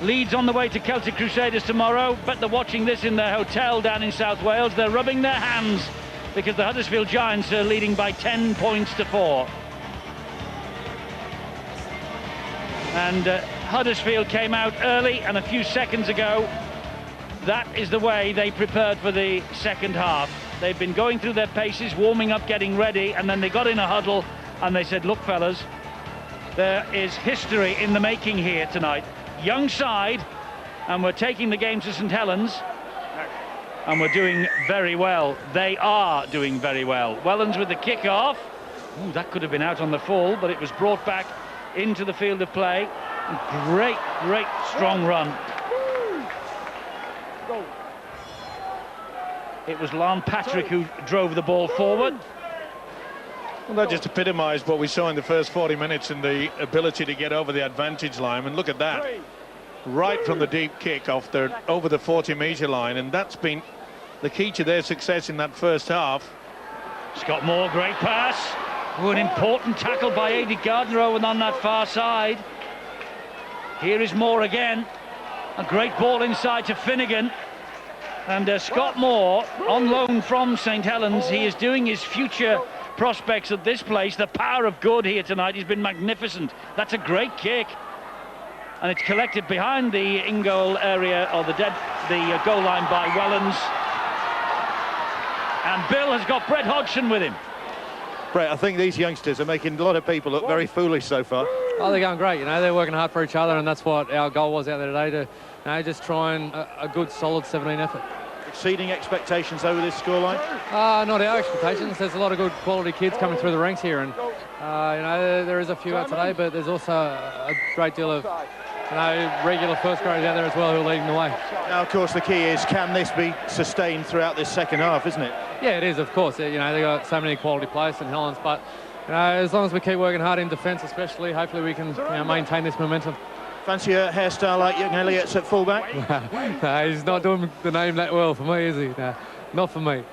Leeds on the way to Celtic Crusaders tomorrow, but they're watching this in their hotel down in South Wales. They're rubbing their hands because the Huddersfield Giants are leading by 10 points to 4. And Huddersfield came out early, and a few seconds ago, that is the way they prepared for the second half. They've been going through their paces, warming up, getting ready, and then they got in a huddle and they said, look fellas, there is history in the making here tonight. Young side, and we're taking the game to St Helens, and we're doing very well. They are doing very well. Wellens with the kick-off. Ooh, that could have been out on the full, but it was brought back into the field of play. Great, great strong run. It was Lon Patrick who drove the ball forward. Well, that just epitomised what we saw in the first 40 minutes in the ability to get over the advantage line. And look at that, right from the deep kick off over the 40-metre line, and that's been the key to their success in that first half. Scott Moore, great pass. Ooh, an important tackle by Aidy Gardner over on that far side. Here is Moore again. A great ball inside to Finnegan. And Scott Moore, on loan from St Helens, he is doing his future prospects at this place. The power of good here tonight, he's been magnificent. That's a great kick. And it's collected behind the in-goal area, or the goal line by Wellens. And Bill has got Brett Hodgson with him. Brett, I think these youngsters are making a lot of people look very foolish so far. Oh, they're going great, you know, they're working hard for each other, and that's what our goal was out there today, to, you know, just try and a good solid 17 effort. Exceeding expectations over this scoreline? Not our expectations. There's a lot of good quality kids coming through the ranks here, and you know, there is a few out today, but there's also a great deal of, you know, regular first graders out there as well who are leading the way. Now, of course, the key is, can this be sustained throughout this second half, isn't it? Yeah, it is, of course. You know, they've got so many quality players in Helens, but you know, as long as we keep working hard in defence especially, hopefully we can, you know, maintain this momentum. Fancy a hairstyle like young Elliott's at fullback? No, he's not doing the name that well for me, is he? No, not for me.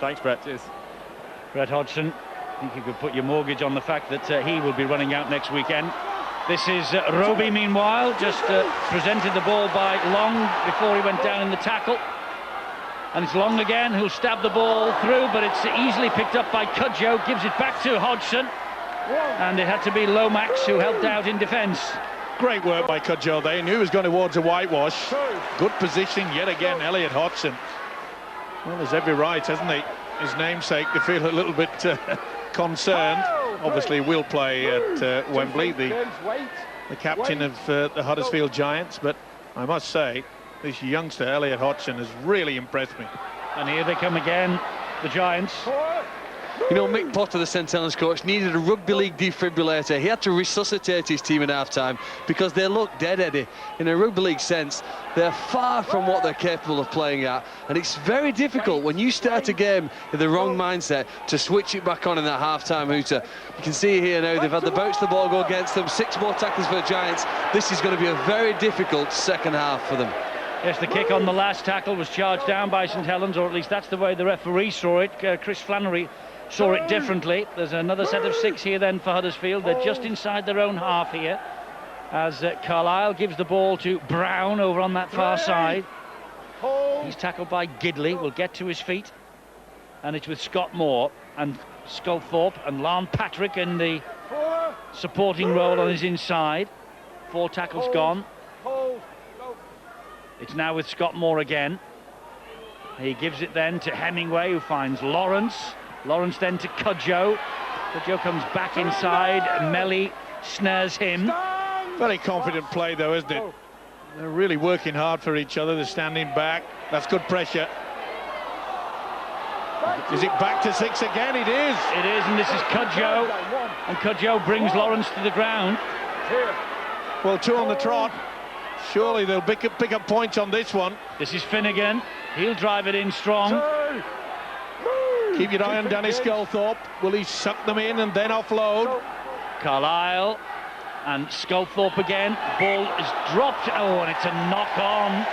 Thanks, Brett. Cheers. Brett Hodgson, I think you could put your mortgage on the fact that he will be running out next weekend. This is Roby, meanwhile, just presented the ball by Long before he went down in the tackle. And it's Long again who'll stab the ball through, but it's easily picked up by Cudjoe, gives it back to Hodgson. And it had to be Lomax who helped out in defence. Great work by Cudjoe. They knew he was going towards a whitewash. Good position yet again, Elliot Hodgson. Well, there's every right, hasn't he, his namesake, to feel a little bit concerned. Obviously will play at Wembley, the captain of the Huddersfield Giants, but I must say this youngster Elliot Hodgson has really impressed me. And here they come again, the Giants. You know, Mick Potter, the St Helens coach, needed a rugby league defibrillator. He had to resuscitate his team at half-time because they look dead, Eddie. In a rugby league sense, they're far from what they're capable of playing at. And it's very difficult when you start a game in the wrong mindset to switch it back on in that half-time hooter. You can see here now, they've had the bounce the ball go against them. 6 more tackles for the Giants. This is going to be a very difficult second half for them. Yes, the kick on the last tackle was charged down by St Helens, or at least that's the way the referee saw it. Chris Flannery saw it differently. There's another set of 6 here then for Huddersfield. They're just inside their own half here, as Carlisle gives the ball to Brown over on that far side. He's tackled by Gidley, will get to his feet, and it's with Scott Moore and Sculthorpe and Lon Patrick in the supporting role on his inside. 4 tackles gone. It's now with Scott Moore again. He gives it then to Hemingway, who finds Lawrence. Lawrence then to Cudjoe. Cudjoe comes back inside. Melly snares him. Very confident play though, isn't it? They're really working hard for each other. They're standing back. That's good pressure. Is it back to 6 again? It is. It is, and this is Cudjoe. And Cudjoe brings Lawrence to the ground. Well, 2 on the trot. Surely they'll pick up points on this one. This is Finnegan. He'll drive it in strong. Keep your eye on Danny Sculthorpe. Will he suck them in and then offload? Carlisle and Sculthorpe again. Ball is dropped. Oh, and it's a knock on.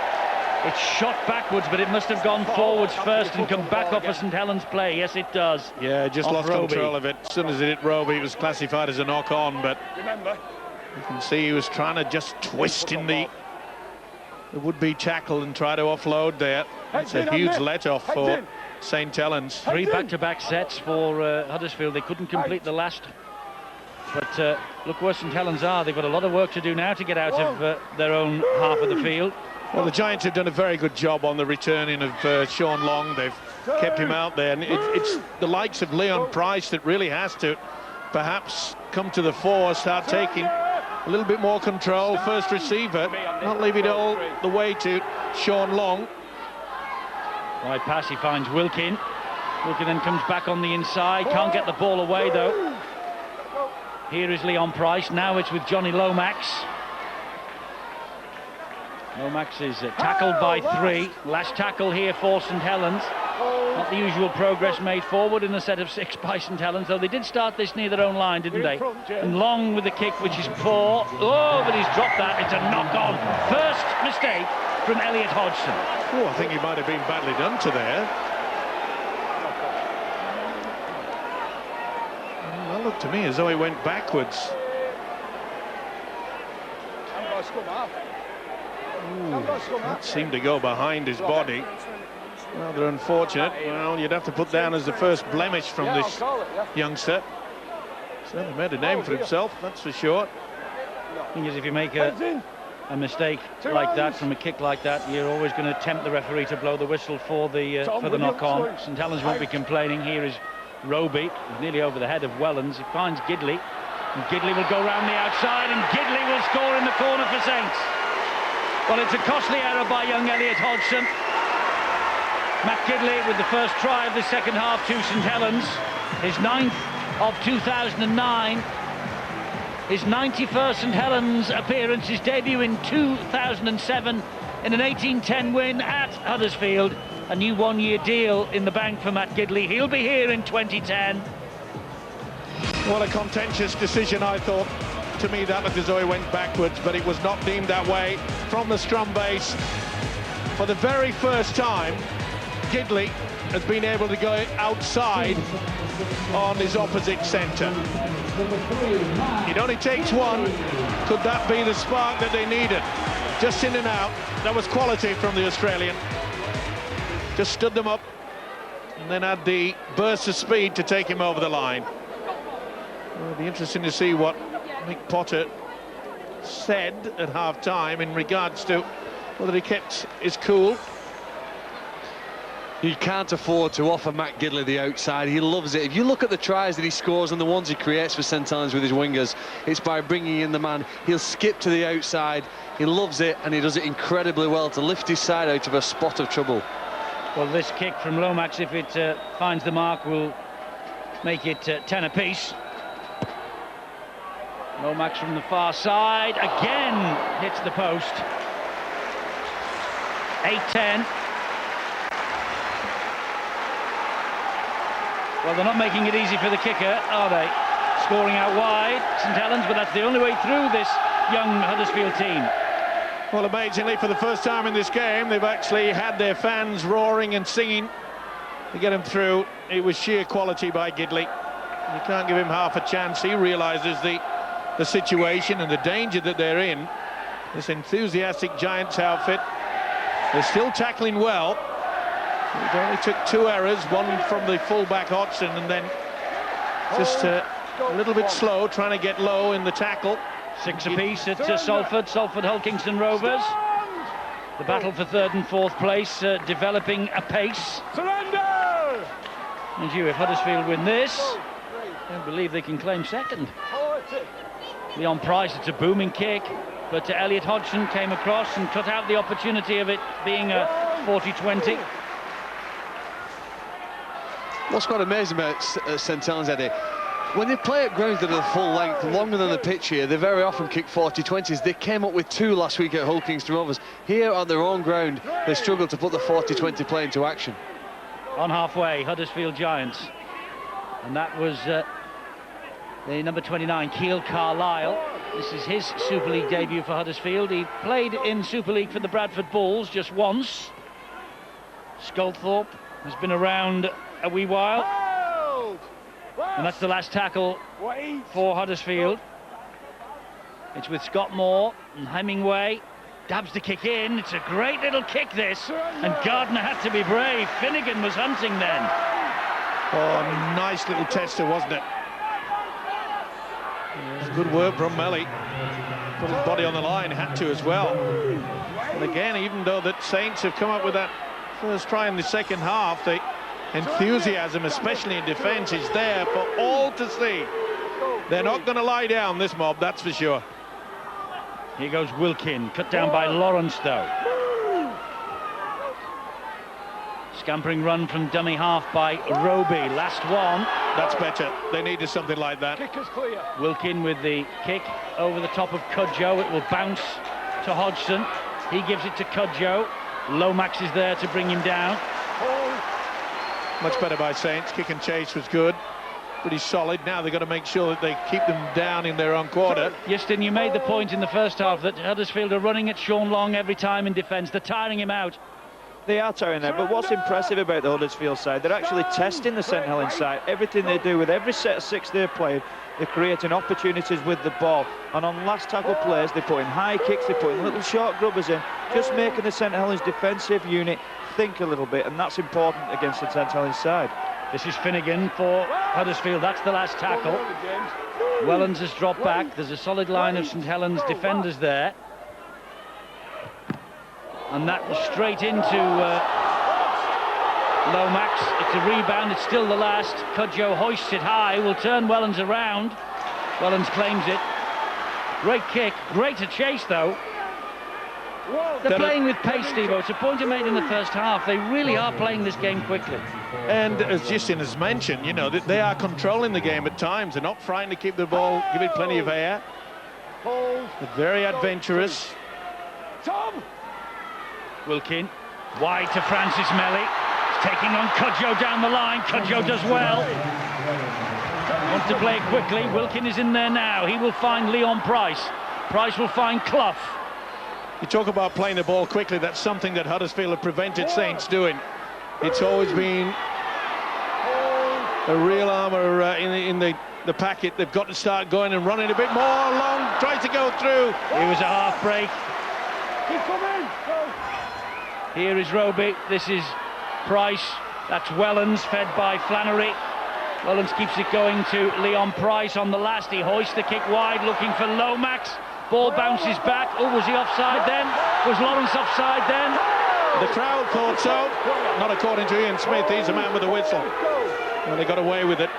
It's shot backwards, but it must have gone forwards first and come back off a St Helens play. Yes, it does. Yeah, just Off lost Roby. control of it. As soon as it hit Roby, it was classified as a knock on, but you can see he was trying to just twist in the the would-be tackle and try to offload there. It's a huge let-off for St Helens. 3 back-to-back sets for Huddersfield. They couldn't complete the last. But look where St Helens are. They've got a lot of work to do now to get out of their own half of the field. Well, the Giants have done a very good job on the returning of Sean Long. They've kept him out there. And it's the likes of Leon Price that really has to perhaps come to the fore, start taking a little bit more control. First receiver, not leave it all the way to Sean Long. Wide pass, he finds Wilkin. Wilkin then comes back on the inside. Can't get the ball away, though. Here is Leon Price. Now it's with Johnny Lomax. Lomax is tackled by 3. Last tackle here for St Helens. Not the usual progress made forward in the set of 6 by St Helens, though they did start this near their own line, didn't they? And Long with the kick, which is poor. Oh, but he's dropped that. It's a knock-on. First mistake from Elliot Hodgson. Oh, I think he might have been badly done to there. Well, that looked to me as though he went backwards. Ooh, that seemed to go behind his body. Rather unfortunate. Well, you'd have to put down as the first blemish from this youngster. Certainly made a name for himself, that's for sure. The thing is, if you make a mistake like that from a kick like that, you're always going to tempt the referee to blow the whistle for the knock-on. St Helens won't be complaining. Here is Roby, nearly over the head of Wellens. He finds Gidley, and Gidley will go round the outside, and Gidley will score in the corner for Saints. Well, it's a costly error by young Elliot Hodgson. Matt Gidley with the first try of the second half to St Helens, his 9th of 2009, his 91st St Helens appearance, his debut in 2007 in an 18-10 win at Huddersfield. A new 1-year deal in the bank for Matt Gidley. He'll be here in 2010. What a contentious decision, I thought. To me, that looked as though he went backwards, but it was not deemed that way from the scrum base. For the very first time, Gidley has been able to go outside on his opposite centre. It only takes one. Could that be the spark that they needed? Just in and out. That was quality from the Australian. Just stood them up and then had the burst of speed to take him over the line. It'll be interesting to see what Mick Potter said at half-time in regards to whether he kept his cool. You can't afford to offer Matt Gidley the outside. He loves it. If you look at the tries that he scores and the ones he creates for St Helens with his wingers, it's by bringing in the man. He'll skip to the outside. He loves it, and he does it incredibly well to lift his side out of a spot of trouble. Well, this kick from Lomax, if it finds the mark, will make it 10 apiece. Lomax from the far side again hits the post. 8-10. Well, they're not making it easy for the kicker, are they? Scoring out wide, St Helens, but that's the only way through this young Huddersfield team. Well, amazingly, for the first time in this game, they've actually had their fans roaring and singing to get him through. It was sheer quality by Gidley. You can't give him half a chance. He realises the situation and the danger that they're in. This enthusiastic Giants outfit. They're still tackling well. It only took 2 errors, one from the fullback Hodgson, and then just a little bit slow, trying to get low in the tackle. 6 apiece at Salford Hull Kingston Rovers. The battle for 3rd and 4th place developing apace. Surrender! And if Huddersfield win this, I don't believe they can claim 2nd. Leon Price, it's a booming kick, but Elliot Hodgson came across and cut out the opportunity of it being a 40-20. What's quite amazing about St Helens, Eddie, when they play at grounds that are full length, longer than the pitch here, they very often kick 40-20s. They came up with 2 last week at Hull Kingston Rovers. Here on their own ground, they struggled to put the 40-20 play into action. On halfway, Huddersfield Giants. And that was the number 29, Keal Carlisle. This is his Super League debut for Huddersfield. He played in Super League for the Bradford Bulls just once. Sculthorpe has been around a wee while. And that's the last tackle for Huddersfield. It's with Scott Moore and Hemingway Dabs the kick in. It's a great little kick, this. And Gardner had to be brave. Finnegan was hunting then. Oh, nice little tester, wasn't it? It was good work from Melly. Put his body on the line, had to as well. And again, even though that Saints have come up with that first try in the second half, the enthusiasm, especially in defence, is there for all to see. They're not going to lie down, this mob, that's for sure. Here goes Wilkin, cut down by Lawrence though. Scampering run from dummy half by Roby, last one. That's better, they needed something like that. Kick is clear. Wilkin with the kick over the top of Cudjoe. It will bounce to Hodgson. He gives it to Cudjoe. Lomax is there to bring him down. Much better by Saints. Kick and chase was good, pretty solid. Now they've got to make sure that they keep them down in their own quarter. Justin, you made the point in the first half that Huddersfield are running at Sean Long every time in defence. They're tiring him out. They are tiring there, but what's impressive about the Huddersfield side, they're actually testing the St Helens side. Everything they do with every set of 6 they're playing, they're creating opportunities with the ball. And on last tackle plays, they put in high kicks, they put in little short grubbers in, just making the St Helens defensive unit think a little bit, and that's important against the St Helens side. This is Finnegan for Huddersfield. That's the last tackle. Wellens has dropped back. There's a solid line of St Helens defenders there. And that was straight into Lomax. It's a rebound. It's still the last. Cudjoe hoists it high. Will turn Wellens around. Wellens claims it. Great kick. Great to chase, though. They're playing with pace, Steve-O. It's a point I made in the first half. They really are playing this game quickly. And as Justin has mentioned, you know, they are controlling the game at times. They're not frightened to keep the ball, give it plenty of air. They're very adventurous. Tom! Wilkin, wide to Francis Melly. He's taking on Cudjoe down the line. Cudjoe does well. Wants to play it quickly. Wilkin is in there now. He will find Leon Price. Price will find Clough. You talk about playing the ball quickly, that's something that Huddersfield have prevented Saints doing. It's always been a real armour in the packet. They've got to start going and running a bit more. Long tries to go through. It was a half break. Keep coming! Go! Here is Roby. This is Price. That's Wellens, fed by Flannery. Wellens keeps it going to Leon Price on the last. He hoists the kick wide, looking for Lomax. Ball bounces back. Oh, was he offside then? Was Lawrence offside then? The crowd thought so. Not according to Ian Smith. He's a man with a whistle. Well, they got away with it.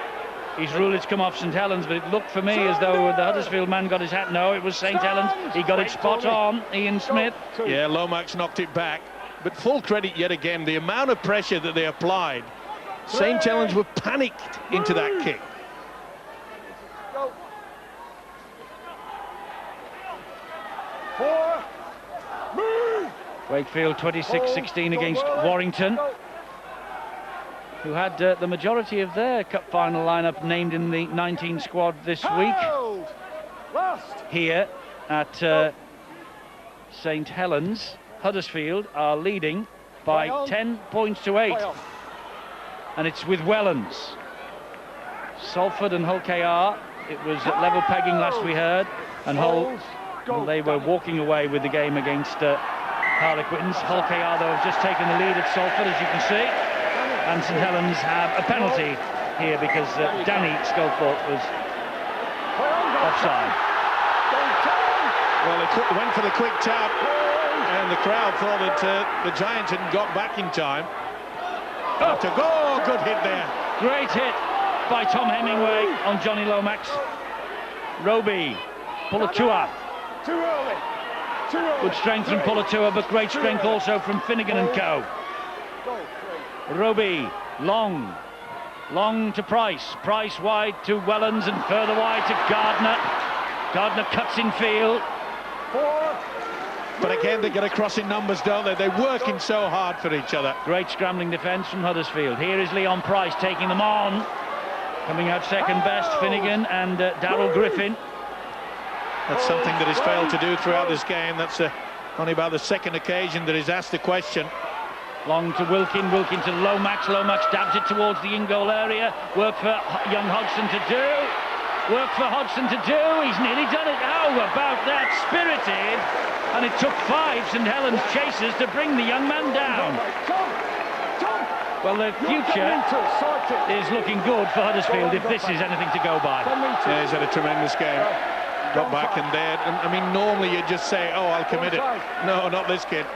He's ruled it's come off St Helens, but it looked for me as though the Huddersfield man got his hat. No, it was St Helens. He got it spot on, Ian Smith. Yeah, Lomax knocked it back. But full credit yet again, the amount of pressure that they applied. St Helens were panicked into that kick. Wakefield 26-16 against Warrington, who had the majority of their cup final lineup named in the 19 squad this week. Here at St Helens, Huddersfield are leading by 10 points to 8, and it's with Wellens. Salford and Hull KR, it was at level pegging last we heard, and Hull, well, they were walking away with the game against Harlequins. Hull KR, though, have just taken the lead at Salford, as you can see, and St Helens have a penalty here because Danny Sculthorpe was offside. Well, they went for the quick tap, and the crowd thought that the Giants hadn't got back in time. To go, good hit there. Great hit by Tom Hemingway on Johnny Lomax. Roby, Pulatua. Too early. Too early. Good strength from Pulatua, but great strength also from Finnegan and co. Roby, long to Price. Price wide to Wellens and further wide to Gardner. Gardner cuts in field. But again, they get across in numbers, don't they? They're working so hard for each other. Great scrambling defence from Huddersfield. Here is Leon Price taking them on. Coming out second best, Finnegan and Darryl Griffin. That's something that he's failed to do throughout this game. That's only about the second occasion that he's asked the question. Long to Wilkin, Wilkin to Lomax. Lomax dabs it towards the in-goal area. Work for young Hodgson to do. Work for Hodgson to do. He's nearly done it. How about that? Spirited. And And it took 5 St Helens chasers to bring the young man down. Well, the future is looking good for Huddersfield if this is anything to go by. Yeah, he's had a tremendous game. Got back and there. I mean, normally you'd just say, oh, I'll commit it. No, not this kid.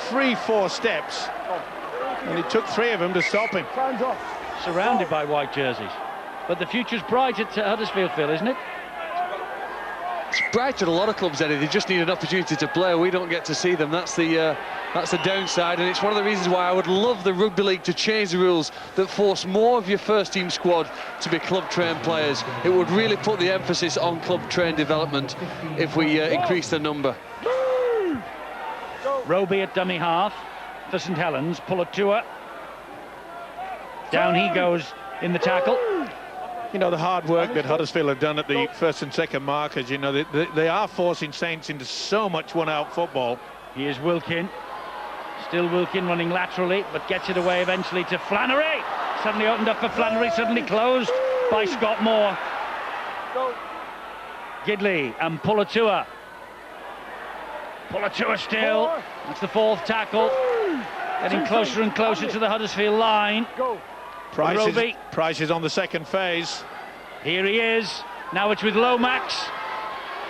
3-4 steps. And it took 3 of them to stop him. Surrounded by white jerseys. But the future's bright at Huddersfield, Phil, isn't it? It's bright at a lot of clubs, Eddie. They just need an opportunity to play. We don't get to see them. That's the downside, and it's one of the reasons why I would love the Rugby League to change the rules that force more of your first-team squad to be club-trained players. It would really put the emphasis on club-trained development if we increase the number. Roby at dummy half for St Helens. Pulatua. Down he goes in the tackle. You know, the hard work that Huddersfield have done at the first and second markers, you know, they are forcing Saints into so much one-out football. Here's Wilkin. Still Wilkin running laterally, but gets it away eventually to Flannery. Suddenly opened up for Flannery, suddenly closed by Scott Moore. Gidley and Pulatua. Pulatua still. That's the 4th tackle. Getting closer and closer to the Huddersfield line. Price is on the second phase. Here he is. Now it's with Lomax.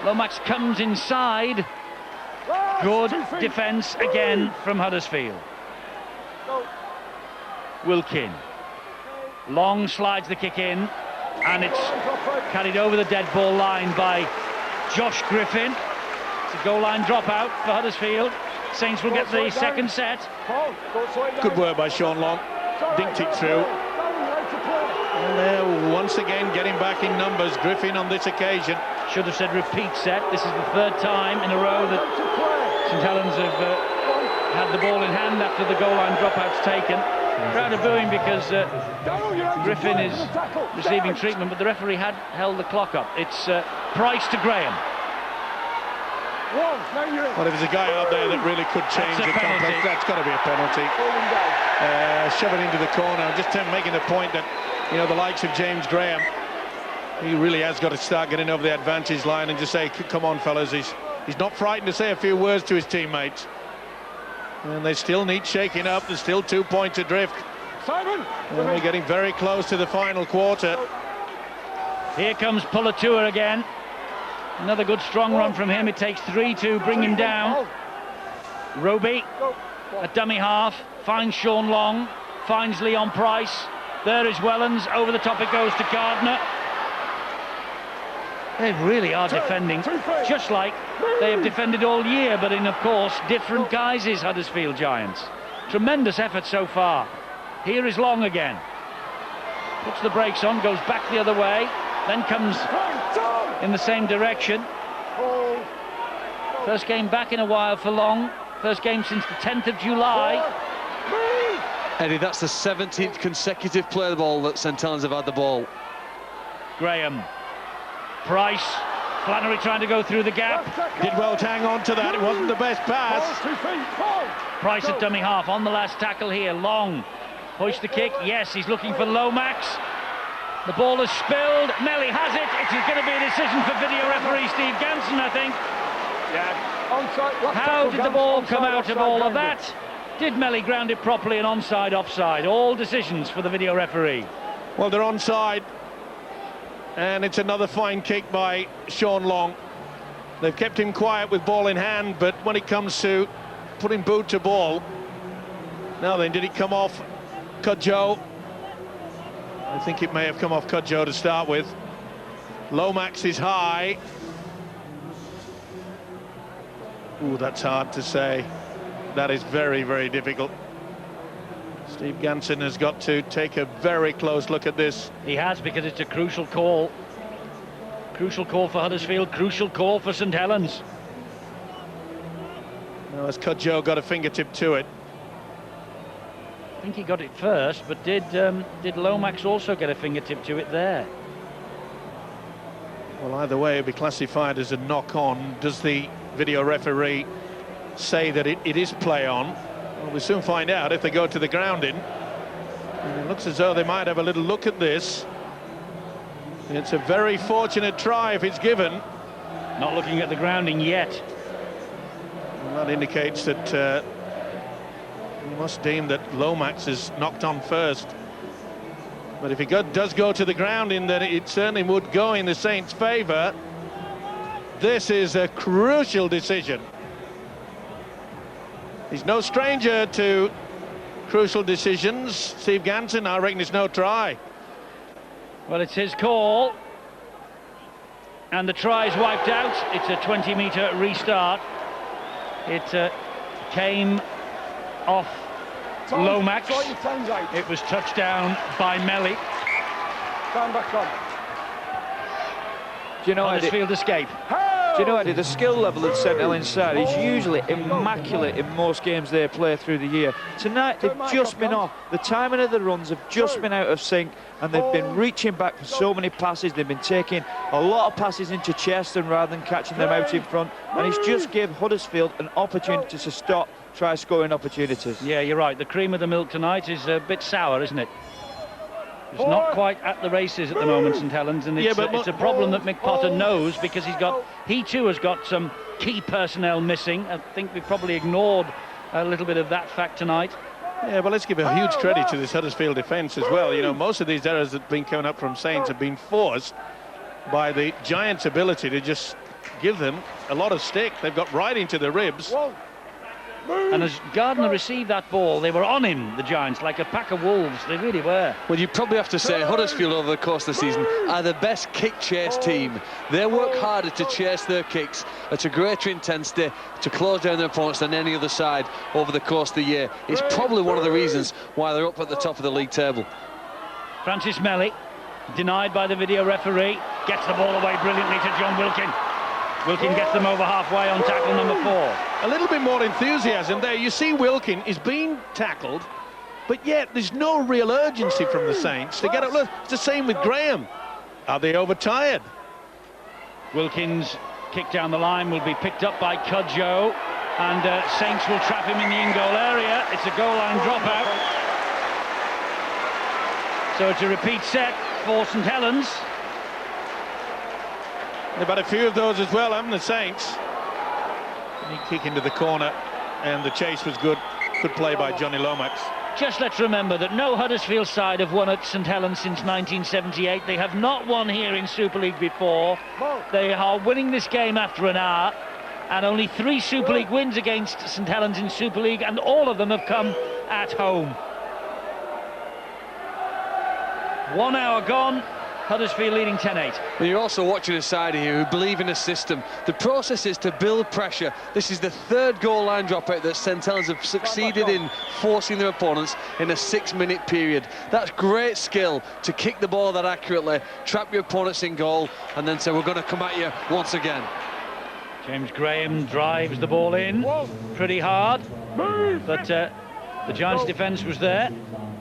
Lomax comes inside. Good defence again from Huddersfield. Wilkin. Long slides the kick in, and it's carried over the dead ball line by Josh Griffin. It's a goal line dropout for Huddersfield. Saints will get the second set. Good work by Sean Long. Dinked it through. And they're once again getting back in numbers. Griffin on this occasion. Should have said repeat set. This is the 3rd time in a row that St Helens have had the ball in hand after the goal line dropout's taken. Crowd are booing because Griffin is receiving treatment, but the referee had held the clock up. It's Price to Graham. Well, if there's a guy out there that really could change the contest, that's got to be a penalty. Shove it into the corner. I'm just making the point that, you know, the likes of James Graham, he really has got to start getting over the advantage line and just say, come on, fellas. He's not frightened to say a few words to his teammates. And they still need shaking up. There's still 2 points adrift. And we're getting very close to the final quarter. Here comes Pulatua again. Another good strong run from him. It takes 3 to bring him down. Roby at dummy half. Finds Sean Long. Finds Leon Price. There is Wellens. Over the top it goes to Gardner. They really are defending just like they have defended all year, but in, of course, different guises, Huddersfield Giants. Tremendous effort so far. Here is Long again. Puts the brakes on, goes back the other way, then comes in the same direction. First game back in a while for Long. First game since the 10th of July. Eddie, that's the 17th consecutive play of the ball that St Helens have had the ball. Graham. Price. Flannery trying to go through the gap. Did well to hang on to that. It wasn't the best pass. Price at dummy half on the last tackle here. Long. Hoist the kick. Yes, he's looking for Lomax. The ball is spilled. Melly has it. It's going to be a decision for video referee Steve Ganson, I think. How did the ball come out of all of that? Did Melly ground it properly and onside, offside? All decisions for the video referee. Well, they're onside. And it's another fine kick by Sean Long. They've kept him quiet with ball in hand, but when it comes to putting boot to ball, now then, did it come off Cudjoe? I think it may have come off Cudjoe to start with. Lomax is high. Ooh, that's hard to say. That is very, very difficult. Steve Ganson has got to take a very close look at this. He has, because it's a crucial call. Crucial call for Huddersfield, crucial call for St Helens. Now, has Cudjoe got a fingertip to it? I think he got it first, but did Lomax also get a fingertip to it there? Well, either way, it'll be classified as a knock-on. Does the video referee say that it is play on? Well, we'll soon find out if they go to the grounding. And it looks as though they might have a little look at this. It's a very fortunate try if it's given. Not looking at the grounding yet. That indicates that we must deem that Lomax is knocked on first. But if he does go to the ground, in that it certainly would go in the Saints' favour. This is a crucial decision. He's no stranger to crucial decisions. Steve Ganson, I reckon it's no try. Well, it's his call. And the try is wiped out. It's a 20-metre restart. It came off Lomax. It was touched down by Melly. Stand back on. Do you know, Huddersfield escape. Do you know, Eddie, the skill level of St Helens side is usually immaculate in most games they play through the year. Tonight they've just been off. The timing of the runs have just been out of sync, and they've been reaching back for so many passes. They've been taking a lot of passes into Cheston rather than catching them out in front, and it's just gave Huddersfield an opportunity to stop, try scoring opportunities. Yeah, you're right. The cream of the milk tonight is a bit sour, isn't it? It's not quite at the races at the moment, St Helens, and it's a problem that Mick Potter knows, because he too has got some key personnel missing. I think we probably ignored a little bit of that fact tonight. Yeah, but let's give a huge credit to this Huddersfield defence as well. You know, most of these errors that have been coming up from Saints have been forced by the Giants' ability to just give them a lot of stick. They've got right into the ribs. And as Gardner received that ball, they were on him, the Giants, like a pack of wolves. They really were. Well, you probably have to say Huddersfield over the course of the season are the best kick chase team. They work harder to chase their kicks at a greater intensity to close down their opponents than any other side over the course of the year. It's probably one of the reasons why they're up at the top of the league table. Francis Melly, denied by the video referee, gets the ball away brilliantly to John Wilkin. Wilkin gets them over halfway on tackle number 4. A little bit more enthusiasm there. You see Wilkin is being tackled, but yet there's no real urgency from the Saints to get it. Look, it's the same with Graham. Are they overtired? Wilkins' kick down the line will be picked up by Cudjoe, and Saints will trap him in the in-goal area. It's a goal line dropout. So it's a repeat set for St Helens. They've had a few of those as well, haven't the Saints? Neat kick into the corner, and the chase was good. Good play by Johnny Lomax. Just let's remember that no Huddersfield side have won at St Helens since 1978. They have not won here in Super League before. They are winning this game after an hour, and only 3 Super League wins against St Helens in Super League, and all of them have come at home. 1 hour gone. Huddersfield leading 10-8. And you're also watching a side here who believe in a system. The process is to build pressure. This is the 3rd goal line dropout that St Helens have succeeded in forcing their opponents in a 6-minute period. That's great skill to kick the ball that accurately, trap your opponents in goal, and then say, we're going to come at you once again. James Graham drives the ball in pretty hard, but the Giants' defence was there.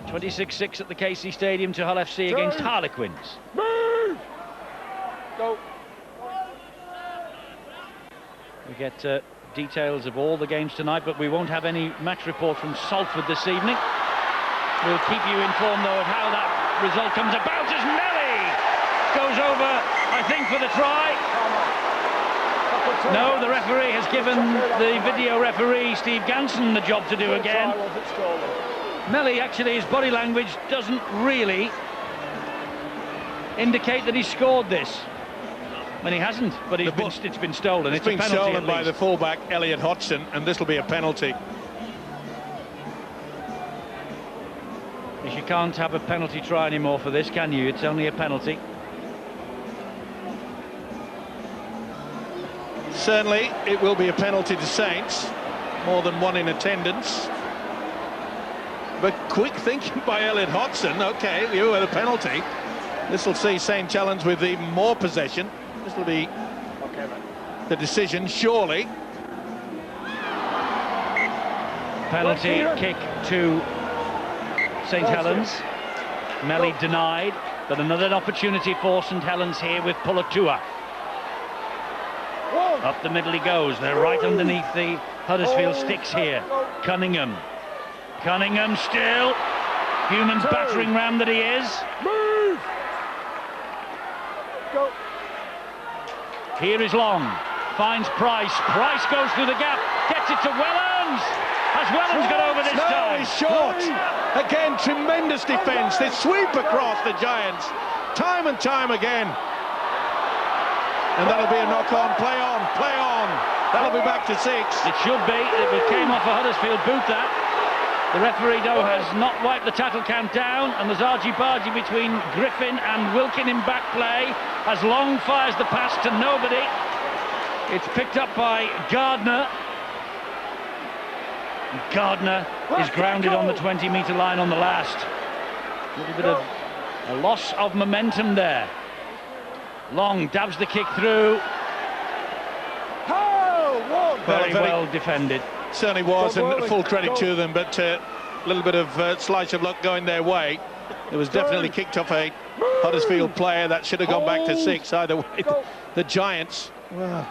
26-6 at the KC Stadium to Hull FC against Harlequins. Go. We get details of all the games tonight, but we won't have any match report from Salford this evening. We'll keep you informed, though, of how that result comes about as Melly goes over, I think, for the try. No, the referee has given the video referee, Steve Ganson, the job to do again. Melly, actually, his body language doesn't really indicate that he scored this. I mean, he hasn't, but it's been stolen. It's been stolen by the fullback, Elliot Hodgson, and this will be a penalty. You can't have a penalty try anymore for this, can you? It's only a penalty. Certainly, it will be a penalty to Saints. More than one in attendance. But quick thinking by Elliot Hodgson. OK, you had a penalty. This will see St Helens with even more possession. This will be the decision, surely. Penalty kick to St Helens. Melly denied, but another opportunity for St Helens here with Pulatua. Up the middle he goes. They're right underneath the Huddersfield sticks here. Cunningham still. Human's battering ram that he is. Move! Go. Here is Long. Finds Price. Price goes through the gap. Gets Gets it to Wellens. Has Wellens got over this No, time? he's short. Again, tremendous defence. They sweep across the Giants, time and time again. And that'll be a knock-on. Play on, play on. That'll be back to 6. It should be. It came off a Huddersfield boot, that. The referee, though, has not wiped the tackle count down, and there's argy-bargy between Griffin and Wilkin in back play, as Long fires the pass to nobody. It's picked up by Gardner. Gardner is grounded on the 20-metre line on the last. A little bit of a loss of momentum there. Long dabs the kick through. Very well defended. Certainly was, and full credit to them, but a little bit of slice of luck going their way. It was definitely kicked off a Huddersfield player. That should have gone back to 6 either way. The Giants, well,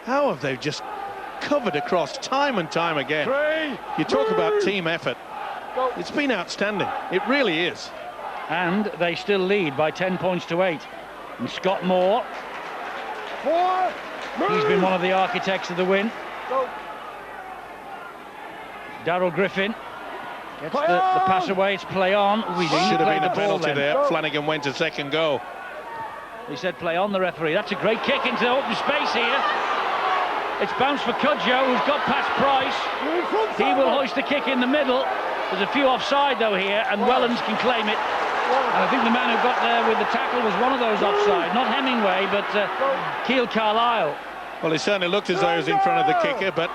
how have they just covered across time and time again? You talk about team effort. It's been outstanding. It really is. And they still lead by 10 points to 8. And Scott Moore, he's been one of the architects of the win. Darryl Griffin gets the pass away. It's play on. Should have been a penalty there. Flanagan went a second go. He said play on, the referee. That's a great kick into the open space here. It's bounced for Cudjoe, who's got past Price. He will hoist the kick in the middle. There's a few offside, though, here, and Wellens can claim it. And I think the man who got there with the tackle was one of those offside. Not Hemingway, but Keil Carlisle. Well, it certainly looked as though he was in front of the kicker, but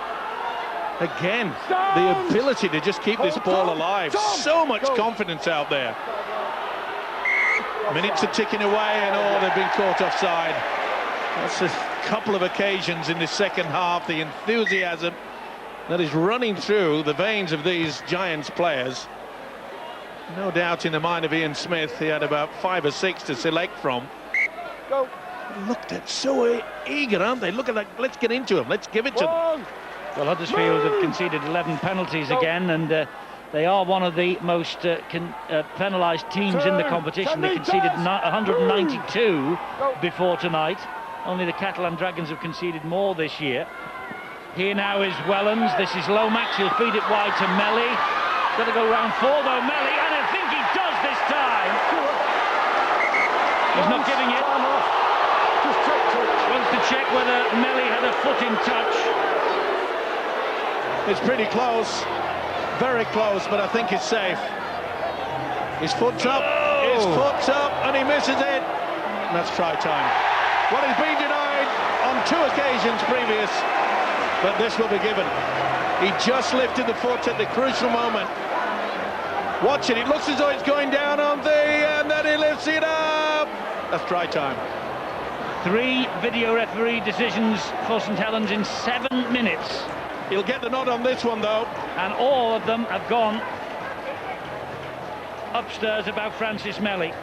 again, the ability to just keep this ball alive. So much confidence out there. Minutes are ticking away, and they've been caught offside. That's a couple of occasions in the second half. The enthusiasm that is running through the veins of these Giants players. No doubt in the mind of Ian Smith, he had about 5 or 6 to select from. Looked at so eager, aren't they? Look at that. Let's get into them. Let's give it to them. Well, Huddersfield have conceded 11 penalties again, and they are one of the most penalised teams in the competition. They conceded 192 before tonight. Only the Catalan Dragons have conceded more this year. Here now is Wellens. This is Lomax. He'll feed it wide to Melly. Got to go round 4 though, Melly, and I think he does this time. He's not giving it. Wants to check whether Melly had a foot in touch. It's pretty close, very close, but I think it's safe. His foot's up, his foot's up, and he misses it. And that's try time. Well, he's been denied on 2 occasions previous, but this will be given. He just lifted the foot at the crucial moment. Watch it, it looks as though it's going down on and then he lifts it up. That's try time. 3 video referee decisions for St Helens in 7 minutes. He'll get the nod on this one, though. And all of them have gone upstairs about Francis Melly.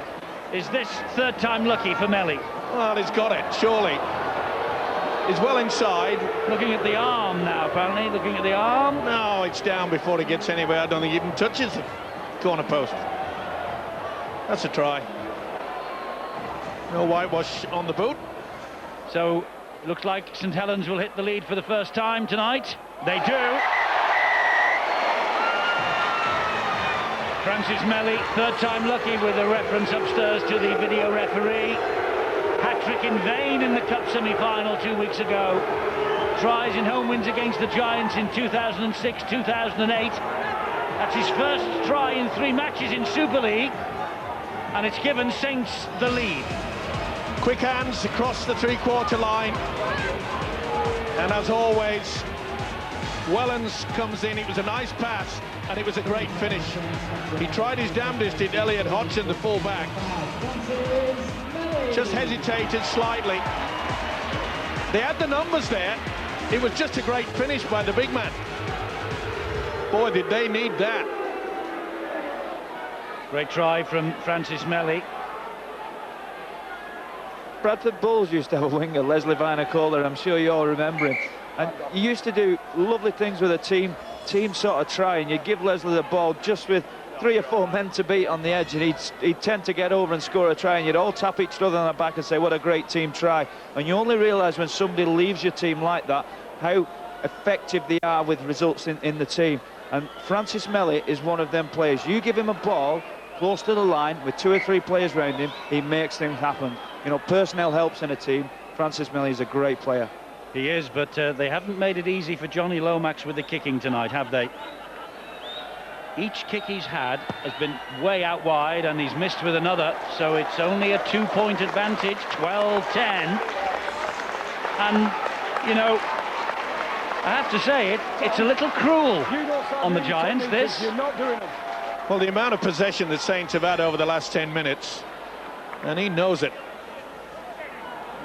Is this 3rd time lucky for Melly? Well, he's got it, surely. He's well inside. Looking at the arm now, apparently. Looking at the arm. No, it's down before he gets anywhere. I don't think he even touches the corner post. That's a try. No whitewash on the boot. So, looks like St Helens will hit the lead for the first time tonight. They do. Francis Melly, 3rd time lucky, with a reference upstairs to the video referee. Hat-trick in vain in the Cup semi-final 2 weeks ago. Tries in home wins against the Giants in 2006, 2008. That's his first try in 3 matches in Super League. And it's given Saints the lead. Quick hands across the 3-quarter line. And as always, Wellens comes in. It was a nice pass, and it was a great finish. He tried his damnedest, did Elliot Hodgson, the full-back. Just hesitated slightly. They had the numbers there. It was just a great finish by the big man. Boy, did they need that. Great try from Francis Melly. Bradford Bulls used to have a winger, Leslie Viner-Kohler. I'm sure you all remember him. And he used to do lovely things with a team sort of try, and you give Leslie the ball just with 3 or 4 men to beat on the edge, and he'd tend to get over and score a try, and you'd all tap each other on the back and say, what a great team try. And you only realise when somebody leaves your team like that, how effective they are with results in the team. And Francis Melly is one of them players. You give him a ball close to the line with 2 or 3 players around him, he makes things happen. You know, personnel helps in a team. Francis Melly is a great player. He is, but they haven't made it easy for Johnny Lomax with the kicking tonight, have they? Each kick he's had has been way out wide, and he's missed with another, so it's only a 2-point advantage, 12-10. And, you know, I have to say it's a little cruel on the Giants, this. You're not doing it. Well, the amount of possession the Saints have had over the last 10 minutes, and he knows it,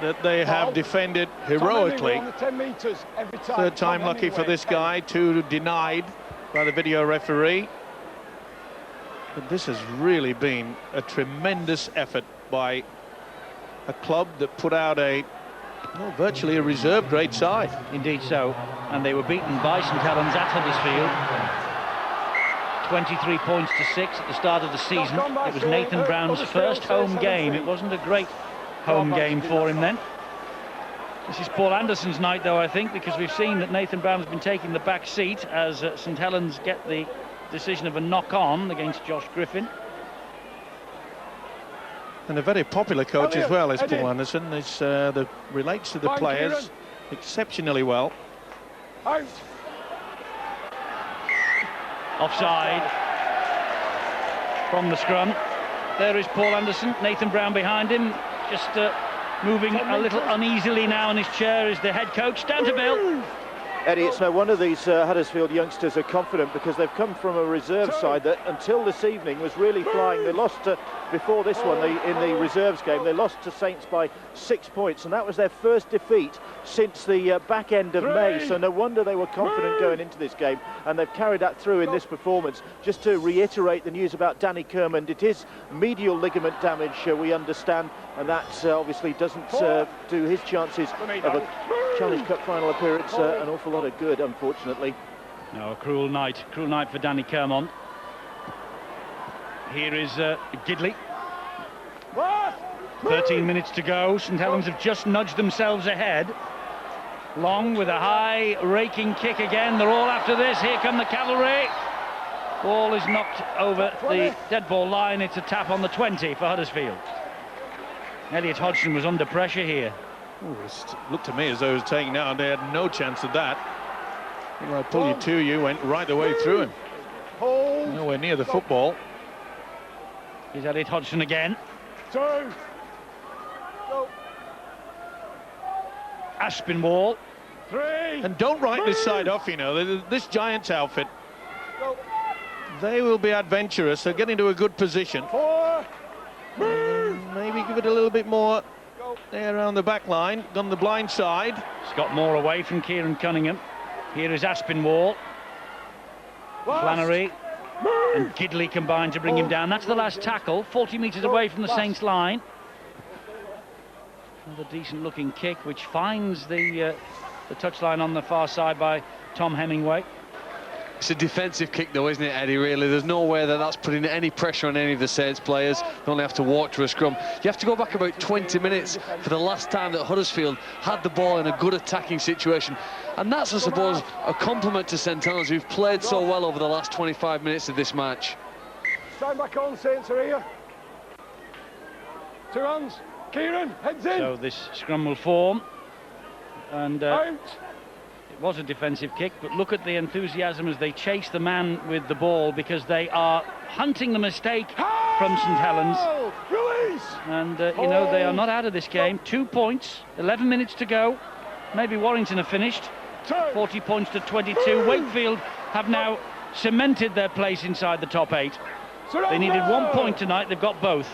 that they have defended heroically. 10 meters every time. Third time lucky for this guy, 2 denied by the video referee. But this has really been a tremendous effort by a club that put out virtually a reserve grade side. Indeed so, and they were beaten by St Helens at Huddersfield. 23 points to 6 at the start of the season. It was Nathan Brown's first home game. It wasn't a great home game for him then. This is Paul Anderson's night, though, I think, because we've seen that Nathan Brown has been taking the back seat as St Helens get the decision of a knock-on against Josh Griffin. And a very popular coach as well, is Paul Anderson. That relates to the players exceptionally well. Out. Offside from the scrum. There is Paul Anderson, Nathan Brown behind him, just moving a little uneasily now in his chair is the head coach. Down to Bill. Eddie, it's no wonder these Huddersfield youngsters are confident, because they've come from a reserve side that until this evening was really flying. They lost before this one, in the reserves game, they lost to Saints by 6 points, and that was their first defeat since the back end of May. So no wonder they were confident going into this game, and they've carried that through in this performance. Just to reiterate the news about Danny Kermond, it is medial ligament damage, we understand, and that obviously doesn't do his chances of a Challenge Cup final appearance an awful lot of good, unfortunately. No, a cruel night for Danny Kermond. Here is Gidley. 13 minutes to go. St Helens have just nudged themselves ahead. Long with a high raking kick again. They're all after this. Here come the cavalry. Ball is knocked over the dead ball line. It's a tap on the 20 for Huddersfield. Elliot Hodgson was under pressure here. Ooh, it looked to me as though he was taken out. They had no chance of that. Well, I pull you to you, went right the way through him. Nowhere near the football. Here's Elliot Hodgson again. 2. Go. Aspinwall. 3. And don't write this side off, you know. This Giants outfit, Go. they will be adventurous. They're getting to a good position. 4. Maybe give it a little bit more there around the back line, on the blind side. Scott Moore away from Kieran Cunningham. Here is Aspinwall. Flannery and Gidley combined to bring him down. That's the last tackle, 40 metres away from the Saints line. Another decent looking kick which finds the touchline on the far side by Tom Hemingway. It's a defensive kick though, isn't it, Eddie, really? There's no way that that's putting any pressure on any of the Saints players. They only have to walk to a scrum. You have to go back about 20 minutes for the last time that Huddersfield had the ball in a good attacking situation. And that's, I suppose, a compliment to St Helens, who've played so well over the last 25 minutes of this match. Stand back on, Saints are here. 2 hands. Kieran, heads in. So this scrum will form. And Out. it was a defensive kick, but look at the enthusiasm as they chase the man with the ball, because they are hunting the mistake from St Helens. Release. And, you know, they are not out of this game. 2 points, 11 minutes to go. Maybe Warrington have finished. 40 points to 22. Wakefield have now cemented their place inside the top 8. They needed 1 point tonight. They've got both.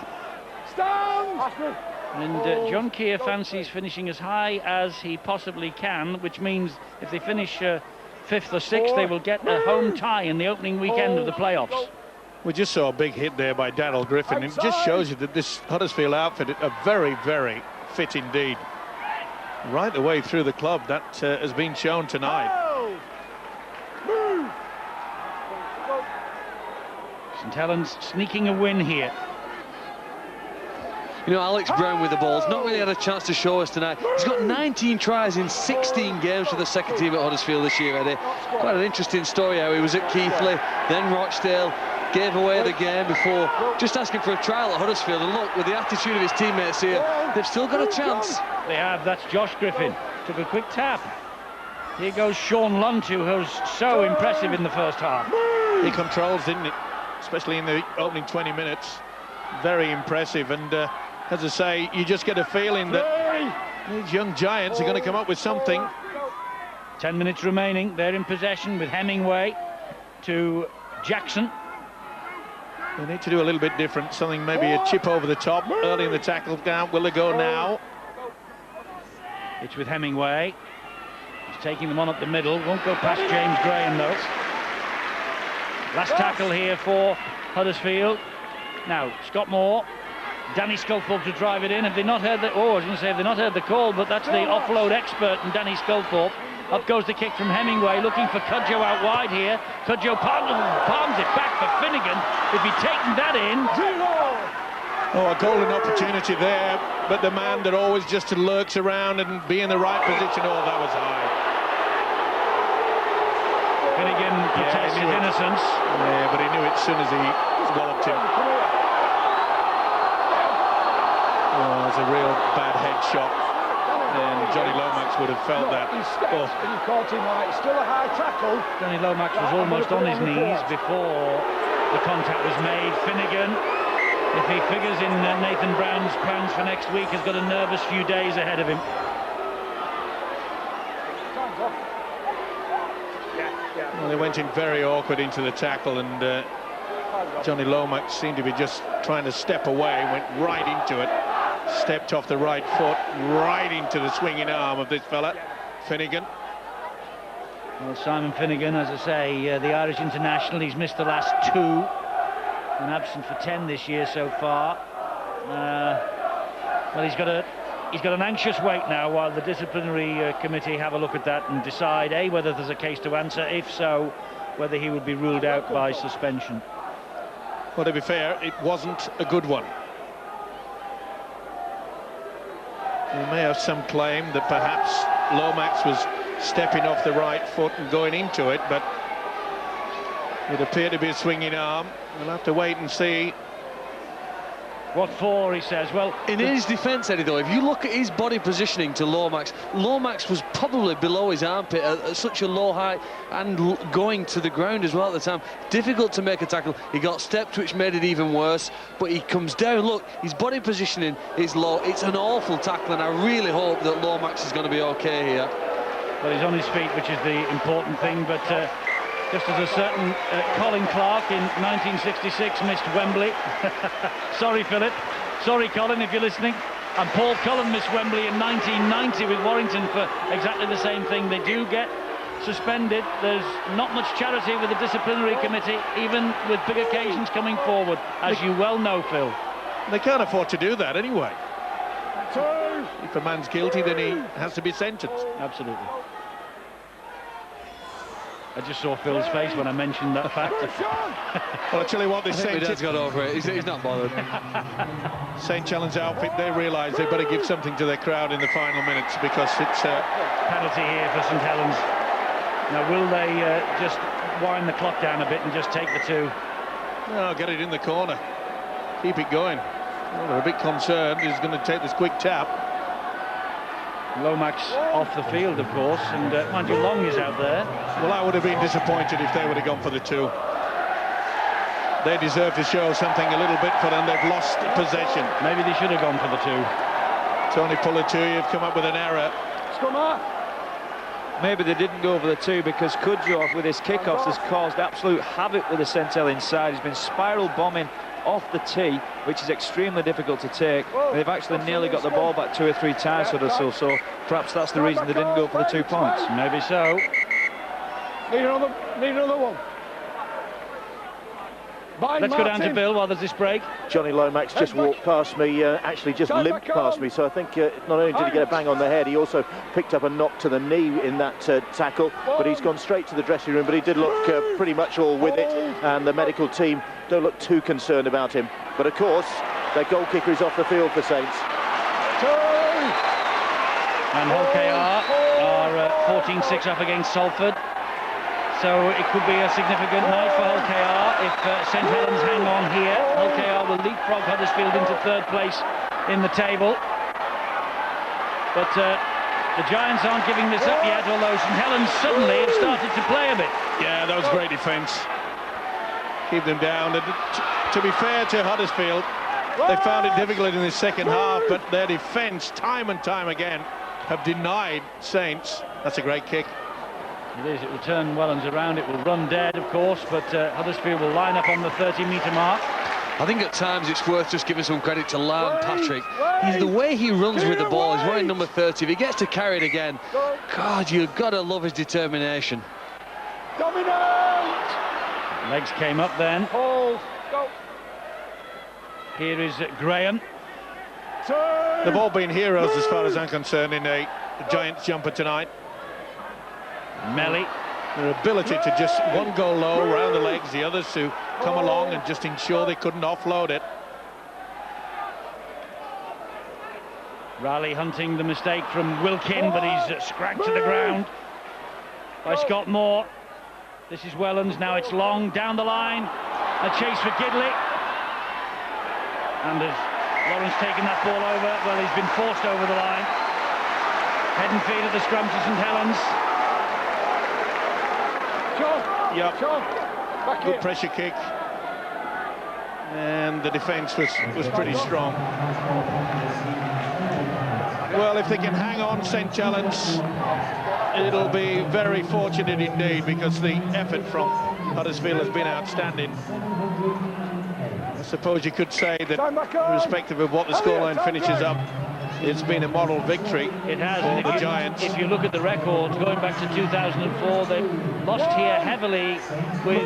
Stand. And John Keir fancies finishing as high as he possibly can, which means if they finish 5th or 6th, they will get a home tie in the opening weekend of the playoffs. We just saw a big hit there by Daryl Griffin. It just shows you that this Huddersfield outfit are very, very fit indeed. Right the way through the club, that has been shown tonight. St Helens sneaking a win here. You know, Alex Brown with the balls, not really had a chance to show us tonight. He's got 19 tries in 16 games for the second team at Huddersfield this year, Eddie. Quite an interesting story how he was at Keighley, then Rochdale, gave away the game before just asking for a trial at Huddersfield. And look, with the attitude of his teammates here, they've still got a chance. They have. That's Josh Griffin. Took a quick tap. Here goes Sean Luntu, who's so impressive in the first half. He controls, didn't he? Especially in the opening 20 minutes. Very impressive. And as I say, you just get a feeling that these young giants are going to come up with something. 10 minutes remaining. They're in possession with Hemingway to Jackson. They need to do a little bit different, something, maybe a chip over the top early in the tackle down. Will they go now? It's with Hemingway. He's taking them on up the middle. Won't go past James Graham, though. Last tackle here for Huddersfield. Now, Scott Moore. Danny Sculthorpe to drive it in. Have they not heard the... Oh, I was going to say, have they not heard the call, but that's the offload expert in Danny Sculthorpe. Up goes the kick from Hemingway, looking for Cudjoe out wide here. Cudjoe palms it back for Finnegan. If he'd taken that in... Oh, a golden opportunity there, but the man that always just lurks around and be in the right position. Oh, that was high. Finnegan protests his innocence. Yeah, but he knew it as soon as he walloped him. Oh, it's a real bad head shot. And Johnny Lomax would have felt that. Oh. You caught him right. Still a high tackle. Johnny Lomax was almost on his knees before the contact was made. Finnegan, if he figures in Nathan Brown's plans for next week, has got a nervous few days ahead of him. Well, they went in very awkward into the tackle, and Johnny Lomax seemed to be just trying to step away, went right into it. Stepped off the right foot, right into the swinging arm of this fella, Finnegan. Well, Simon Finnegan, as I say, the Irish international, he's missed the last 2 and absent for 10 this year so far. Well, he's got an anxious wait now while the disciplinary committee have a look at that and decide, A, whether there's a case to answer, if so, whether he would be ruled out by suspension. Well, to be fair, it wasn't a good one. He may have some claim that perhaps Lomax was stepping off the right foot and going into it, but it appeared to be a swinging arm. We'll have to wait and see. What for, he says. Well, in his defence, Eddie, though, if you look at his body positioning to Lomax, Lomax was probably below his armpit at such a low height and going to the ground as well at the time. Difficult to make a tackle. He got stepped, which made it even worse, but he comes down. Look, his body positioning is low. It's an awful tackle, and I really hope that Lomax is going to be okay here. Well, he's on his feet, which is the important thing, but just as a certain Colin Clark in 1966 missed Wembley. Sorry, Philip. Sorry, Colin, if you're listening. And Paul Cullen missed Wembley in 1990 with Warrington for exactly the same thing. They do get suspended. There's not much charity with the disciplinary committee, even with big occasions coming forward, as you well know, Phil. They can't afford to do that anyway. If a man's guilty, then he has to be sentenced. Absolutely. I just saw Phil's face when I mentioned that fact. Well, I tell you what, this St. Dad's got over it. He's not bothered. St. Helens outfit, they realise they better give something to their crowd in the final minutes, because it's penalty here for St. Helens. Now, will they just wind the clock down a bit and just take the 2? No, get it in the corner. Keep it going. Well, they're a bit concerned. He's going to take this quick tap. Lomax off the field, of course, and mind you, Long is out there. Well, I would have been disappointed if they would have gone for the 2. They deserve to show something a little bit for them. They've lost possession. Maybe they should have gone for the 2. Tony Pullatu, you've come up with an error. Maybe they didn't go for the 2 because Cudjoe, with his kickoffs, has caused absolute havoc with the St. Helens side. He's been spiral bombing off the tee, which is extremely difficult to take. They've actually nearly got the ball back 2 or 3 times, so perhaps that's the reason they didn't go for the 2 points. Maybe so. Need another one. Let's go down to Bill while there's this break. Johnny Lomax just walked past me, actually just limped past me, so I think not only did he get a bang on the head, he also picked up a knock to the knee in that tackle, but he's gone straight to the dressing room, but he did look pretty much all with it, and the medical team don't look too concerned about him. But of course, Their goal kicker is off the field for Saints. And Hull KR are 14-6 up against Salford. So it could be a significant night for Hull KR if St Helens hang on here. Hull KR will leapfrog Huddersfield into third place in the table. But the Giants aren't giving this up yet, although St Helens suddenly have started to play a bit. Yeah, that was great defence. Keep them down. And to be fair to Huddersfield, they found it difficult in the second half, but their defence, time and time again, have denied Saints. That's a great kick. It is. It will turn Wellens around. It will run dead, of course, but Huddersfield will line up on the 30-metre mark. I think at times it's worth just giving some credit to Lam Patrick. The way he runs with the ball, he's wearing number 30. If he gets to carry it again, God, you've got to love his determination. Dominate! Legs came up then. Hold. Go. Here is Graham. They've all been heroes as far as I'm concerned in a Giants jumper tonight. Melly. Their ability to just one go low round the legs, the others to come along and just ensure they couldn't offload it. Raleigh hunting the mistake from Wilkin, but he's scragged to the ground by Scott Moore. This is Wellens. Now it's long down the line. A chase for Gidley. And has Lawrence taken that ball over? Well, he's been forced over the line. Head and feet of the scrum to St Helens. Yep. Good pressure kick. And the defence was pretty strong. Well, if they can hang on St Helens, it'll be very fortunate indeed, because the effort from Huddersfield has been outstanding. I suppose you could say that, irrespective of what the scoreline finishes up, it's been a moral victory. It has. For the Giants. If you look at the records going back to 2004, they lost here heavily with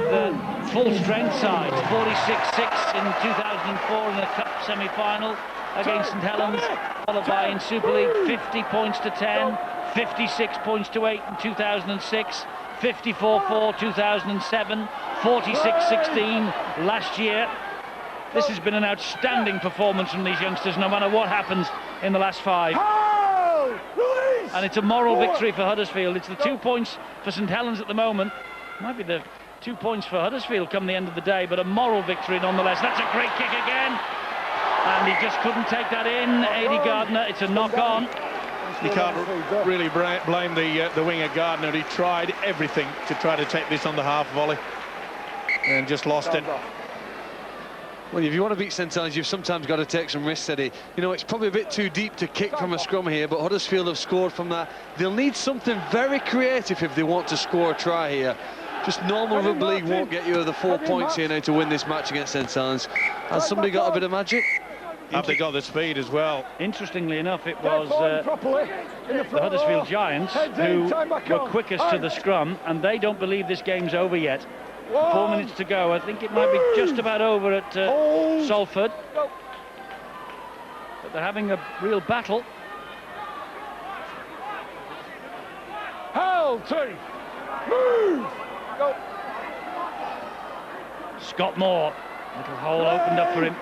full strength sides. 46-6 in 2004 in the cup semi-final against St Helens, followed by in Super League 50 points to 10, 56 points to 8 in 2006, 54-4 2007, 46-16 last year. This has been an outstanding performance from these youngsters, no matter what happens in the last 5. And it's a moral victory for Huddersfield. It's the 2 points for St Helens at the moment. Might be the 2 points for Huddersfield come the end of the day, but a moral victory nonetheless. That's a great kick again. And he just couldn't take that in, A.D. Gardner. It's a knock-on. You can't really blame the winger Gardner. He tried everything to try to take this on the half volley and just lost it. Well, if you want to beat St Helens, you've sometimes got to take some risks, Eddie. You know, it's probably a bit too deep to kick from a scrum here, but Huddersfield have scored from that. They'll need something very creative if they want to score a try here. Just normal rugby league won't get you the 4 points here now to win this match against St Helens. Has somebody got a bit of magic? Have they got the speed as well? Interestingly enough, it was the Huddersfield Giants who were quickest to the scrum, and they don't believe this game's over yet. 4 minutes to go. I think it might be just about over at Salford. But they're having a real battle. Held to. Move. Go. Scott Moore. Little hole opened up for him.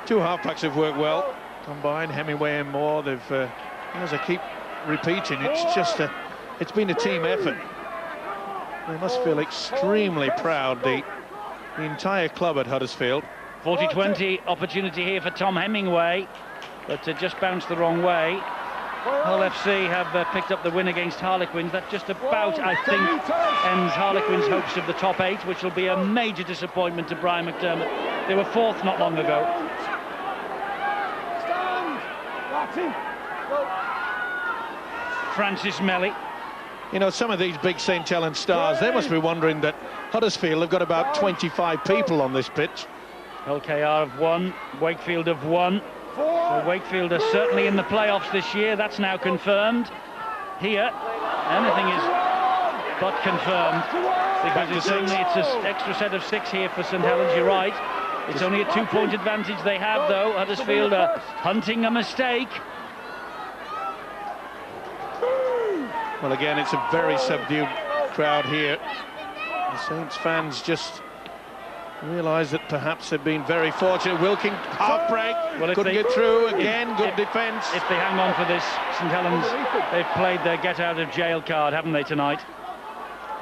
Two halfbacks have worked well combined, Hemingway and Moore. They've, as I keep repeating, it's been a team effort. They must feel extremely proud, the entire club at Huddersfield. 40-20 opportunity here for Tom Hemingway, but just bounced the wrong way. Hull FC have picked up the win against Harlequins. That just about, I think, ends Harlequins' hopes of the top 8, which will be a major disappointment to Brian McDermott. They were 4th not long ago. Francis Melly. You know, some of these big St Helens stars, they must be wondering that Huddersfield have got about 25 people on this pitch. LKR have won, Wakefield have won. So Wakefield are certainly in the playoffs this year, that's now confirmed. Here, anything is but confirmed, because it's an extra set of 6 here for St Helens, you're right. It's only a 2-point advantage they have, though. Huddersfield are hunting a mistake. Well, again, it's a very subdued crowd here. The Saints fans just Realised that perhaps they've been very fortunate. Wilking, half break, Well, if couldn't they- get through again, good defence. If they hang on for this, St Helens, they've played their get out of jail card, haven't they, tonight?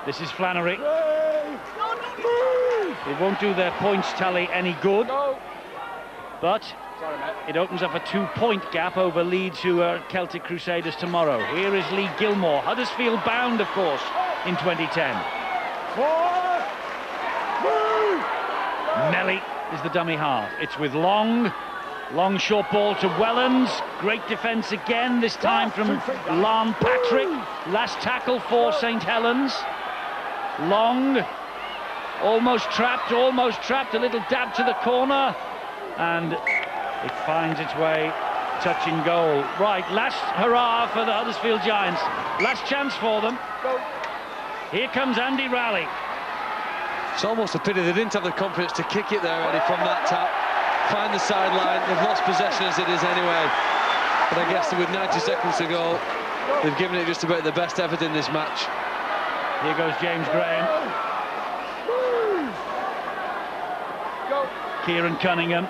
This is Flannery. It won't do their points tally any good, but it opens up a 2-point gap over Leeds, who are Celtic Crusaders tomorrow. Here is Lee Gilmore, Huddersfield bound, of course, in 2010. Melly is the dummy half. It's with Long short ball to Wellens. Great defence again, this time from Lan Patrick. Last tackle for St Helens. Long, almost trapped, a little dab to the corner, and it finds its way touching goal. Right, last hurrah for the Huddersfield Giants. Last chance for them. Here comes Andy Raleigh. It's almost a pity they didn't have the confidence to kick it there, Eddie, from that tap. Find the sideline. They've lost possession as it is anyway. But I guess with 90 seconds to go, they've given it just about the best effort in this match. Here goes James Graham. Kieran Cunningham.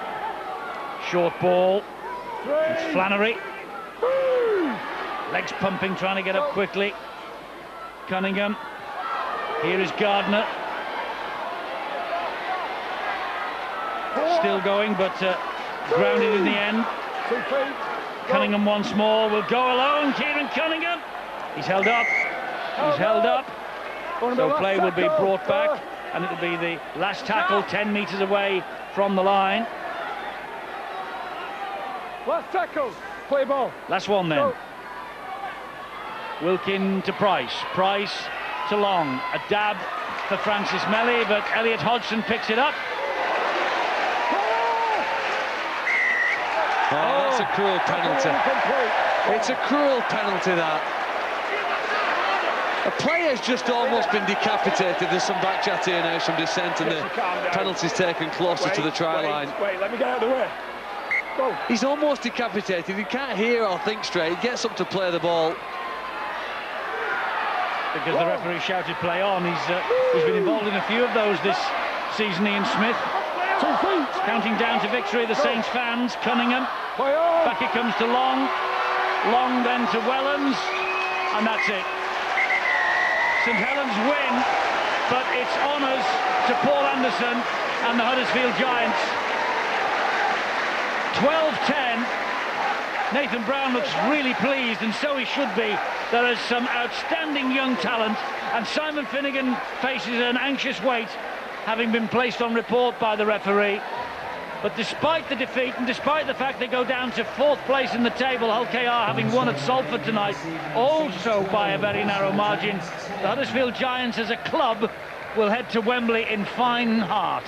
Short ball. It's Flannery. Legs pumping, trying to get up quickly. Cunningham. Here is Gardner. Still going, but grounded in the end. Cunningham once more will go alone. Kieran Cunningham. He's held up. He's held up. So play will be brought back, and it'll be the last tackle 10 metres away from the line. Last tackle. Play ball. Last one then. Wilkin to Price. Price to Long. A dab for Francis Melly, but Elliot Hodgson picks it up. Oh, that's a cruel penalty. It's a cruel penalty, that. A player's just almost been decapitated. There's some back chat here now, some dissent, and the penalty's taken closer to the try line. Wait, let me get out of the way. Go. He's almost decapitated. He can't hear or think straight. He gets up to play the ball. Because the referee shouted play on. He's been involved in a few of those this season, Ian Smith. Counting down to victory, the Saints fans. Cunningham. Back it comes to Long. Long then to Wellens. And that's it. St Helens win, but it's honours to Paul Anderson and the Huddersfield Giants. 12-10. Nathan Brown looks really pleased, and so he should be. There is some outstanding young talent, and Simon Finnegan faces an anxious wait, having been placed on report by the referee. But despite the defeat, and despite the fact they go down to 4th place in the table, Hull KR having won at Salford tonight, also by a very narrow margin, the Huddersfield Giants as a club will head to Wembley in fine heart.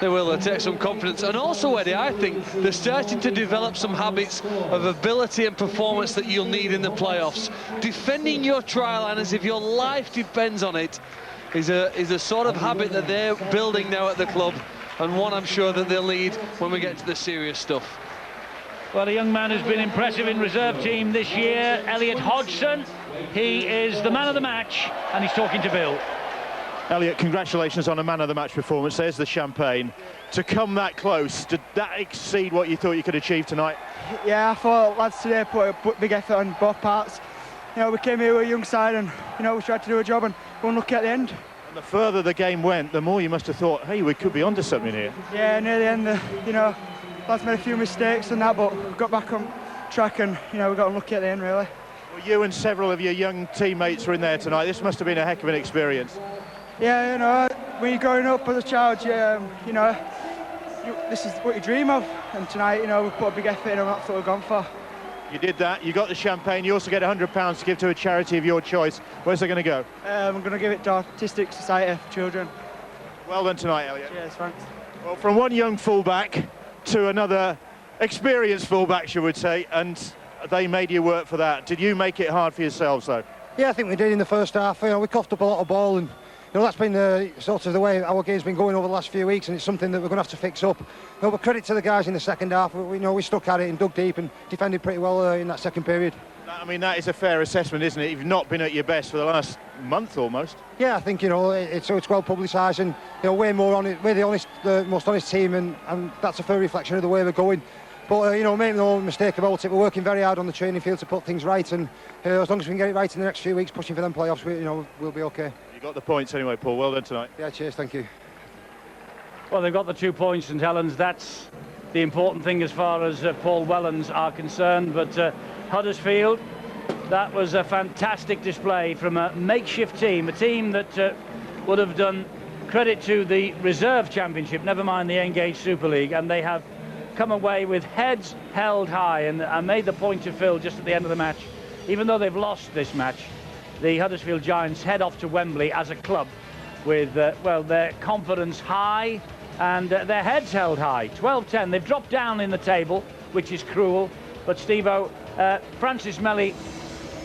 They will. They'll take some confidence. And also, Eddie, I think they're starting to develop some habits of ability and performance that you'll need in the playoffs. Defending your try line as if your life depends on it is a sort of habit that they're building now at the club, and one I'm sure that they'll need when we get to the serious stuff. Well, a young man who's been impressive in reserve team this year, Elliot Hodgson. He is the man of the match, and he's talking to Bill. Elliot, congratulations on a man of the match performance. There's the champagne. To come that close, did that exceed what you thought you could achieve tonight? Yeah, I thought lads today put a big effort on both parts. You know, we came here with a young side, and you know, we tried to do a job and go unlucky at the end. And the further the game went, the more you must have thought, hey, we could be onto something here. Yeah, near the end, you know, lads made a few mistakes and that, but we got back on track, and you know, we got unlucky at the end, really. Well, you and several of your young teammates were in there tonight. This must have been a heck of an experience. Yeah, you know, when you're growing up as a child, you know, this is what you dream of. And tonight, you know, we put a big effort in, and that's what we've gone for. You did that. You got the champagne. You also get £100 to give to a charity of your choice. Where's it going to go? I'm going to give it to Autistic Society for Children. Well done tonight, Elliot. Cheers, thanks. Well, from one young fullback to another experienced fullback, you would say, and they made you work for that. Did you make it hard for yourselves, though? Yeah, I think we did in the first half. You know, we coughed up a lot of ball, and you know, that's been the sort of the way our game's been going over the last few weeks, and it's something that we're going to have to fix up. You know, but credit to the guys in the second half. We know we stuck at it and dug deep and defended pretty well in that second period. I mean, that is a fair assessment, isn't it? You've not been at your best for the last month almost. Yeah, I think, you know, it's well publicised, and, you know, we're the most honest team, and that's a fair reflection of the way we're going. But, you know, make no mistake about it, we're working very hard on the training field to put things right, and as long as we can get it right in the next few weeks, pushing for them playoffs, we'll be okay. You got the points anyway, Paul. Well done tonight. Yeah, cheers, thank you. Well, they've got the 2 points, St Helens. That's the important thing as far as Paul Wellens are concerned. But Huddersfield, that was a fantastic display from a makeshift team, a team that would have done credit to the reserve championship, never mind the Engage Super League, and they have come away with heads held high. And I made the point to Phil just at the end of the match, even though they've lost this match, the Huddersfield Giants head off to Wembley as a club with, well, their confidence high and their heads held high. 12-10, they've dropped down in the table, which is cruel. But Steve-O, Francis Melly,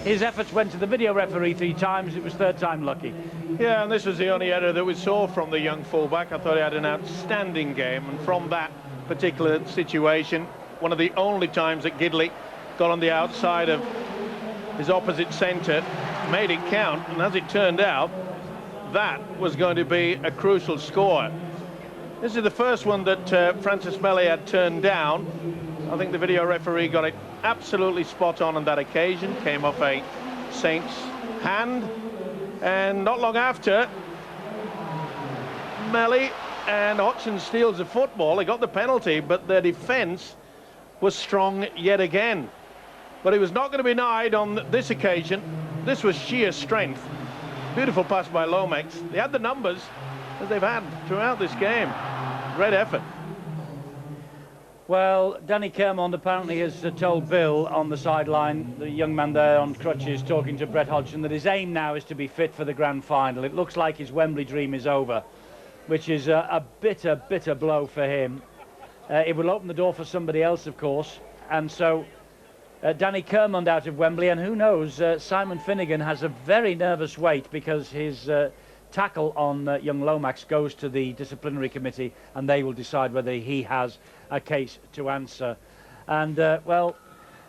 his efforts went to the video referee 3 times. It was 3rd time lucky. Yeah, and this was the only error that we saw from the young fullback. I thought he had an outstanding game, and from that particular situation, one of the only times that Gidley got on the outside of his opposite centre, made it count, and as it turned out, that was going to be a crucial score. This is the first one that Francis Melly had turned down. I think the video referee got it absolutely spot on that occasion. Came off a Saints hand, and not long after, Melly and Hodgson steals the football. They got the penalty, but their defence was strong yet again. But it was not going to be denied on this occasion. This was sheer strength. Beautiful pass by Lomax. They had the numbers as they've had throughout this game. Great effort. Well, Danny Kermond apparently has told Bill on the sideline, the young man there on crutches talking to Brett Hodgson, that his aim now is to be fit for the grand final. It looks like his Wembley dream is over, which is a bitter blow for him. It will open the door for somebody else, of course, and so Danny Kermond out of Wembley, and who knows, Simon Finnegan has a very nervous wait because his tackle on young Lomax goes to the disciplinary committee, and they will decide whether he has a case to answer. And well,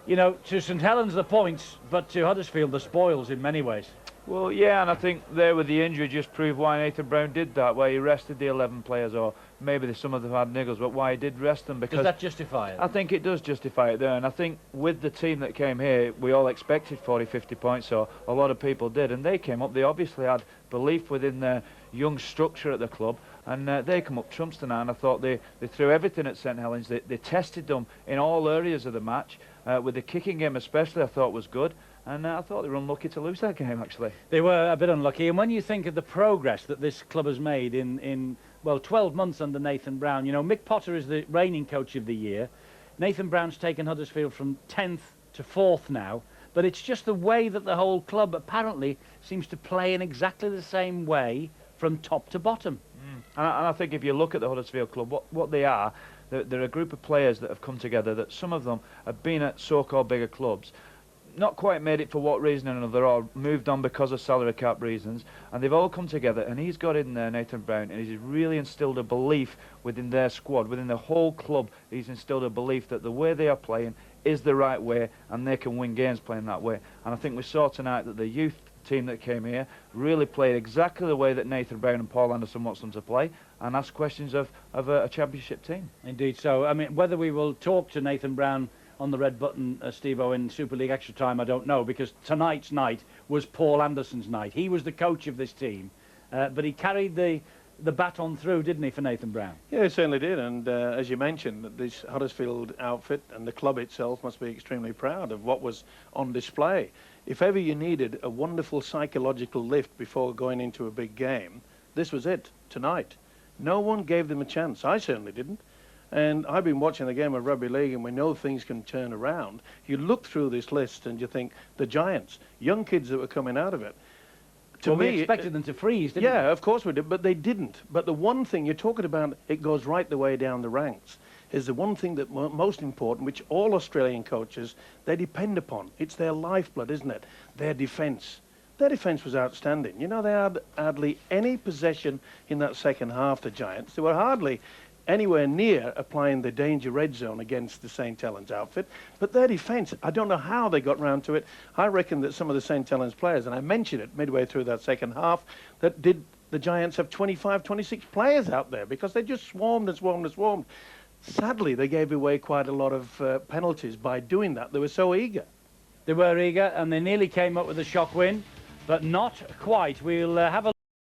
you know, to St Helens the points, but to Huddersfield the spoils in many ways. Well, yeah, and I think there with the injury just proved why Nathan Brown did that, where he rested the 11 players, or maybe some of them had niggles, but why he did rest them. Because does that justify it? I think it does justify it there, and I think with the team that came here, we all expected 40, 50 points, or a lot of people did, and they came up. They obviously had belief within their young structure at the club, and they come up trumps tonight, and I thought they threw everything at St Helens. They tested them in all areas of the match, with the kicking game especially I thought was good. And I thought they were unlucky to lose that game, actually. They were a bit unlucky. And when you think of the progress that this club has made in well, 12 months under Nathan Brown, you know, Mick Potter is the reigning coach of the year. Nathan Brown's taken Huddersfield from 10th to 4th now. But it's just the way that the whole club apparently seems to play in exactly the same way from top to bottom. And I think if you look at the Huddersfield club, what they are, they're a group of players that have come together, that some of them have been at so-called bigger clubs, not quite made it for what reason or another, or moved on because of salary cap reasons, and they've all come together, and he's got in there, Nathan Brown, and he's really instilled a belief within their squad, within the whole club. He's instilled a belief that the way they are playing is the right way, and they can win games playing that way. And I think we saw tonight that the youth team that came here really played exactly the way that Nathan Brown and Paul Anderson wants them to play, and ask questions of a championship team. Indeed so. I mean, whether we will talk to Nathan Brown on the red button, Steve-O, in Super League Extra Time, I don't know, because tonight's night was Paul Anderson's night. He was the coach of this team, but he carried the baton through, didn't he, for Nathan Brown? Yeah, he certainly did, and as you mentioned, this Huddersfield outfit and the club itself must be extremely proud of what was on display. If ever you needed a wonderful psychological lift before going into a big game, this was it, tonight. No one gave them a chance. I certainly didn't. And I've been watching the game of rugby league, and we know things can turn around. You look through this list and you think, the Giants, young kids that were coming out of it. To me, we expected them to freeze, didn't we? Yeah, of course we did, but they didn't. But the one thing you're talking about, it goes right the way down the ranks, is the one thing that most important, which all Australian coaches, they depend upon. It's their lifeblood, isn't it? Their defence. Their defence was outstanding. You know, they had hardly any possession in that second half, the Giants. There were hardly anywhere near applying the danger red zone against the St. Helens outfit. But their defence, I don't know how they got round to it. I reckon that some of the St. Helens players, and I mentioned it midway through that second half, that did the Giants have 25, 26 players out there because they just swarmed and swarmed and swarmed. Sadly, they gave away quite a lot of penalties by doing that. They were so eager. They were eager, and they nearly came up with a shock win, but not quite. We'll have a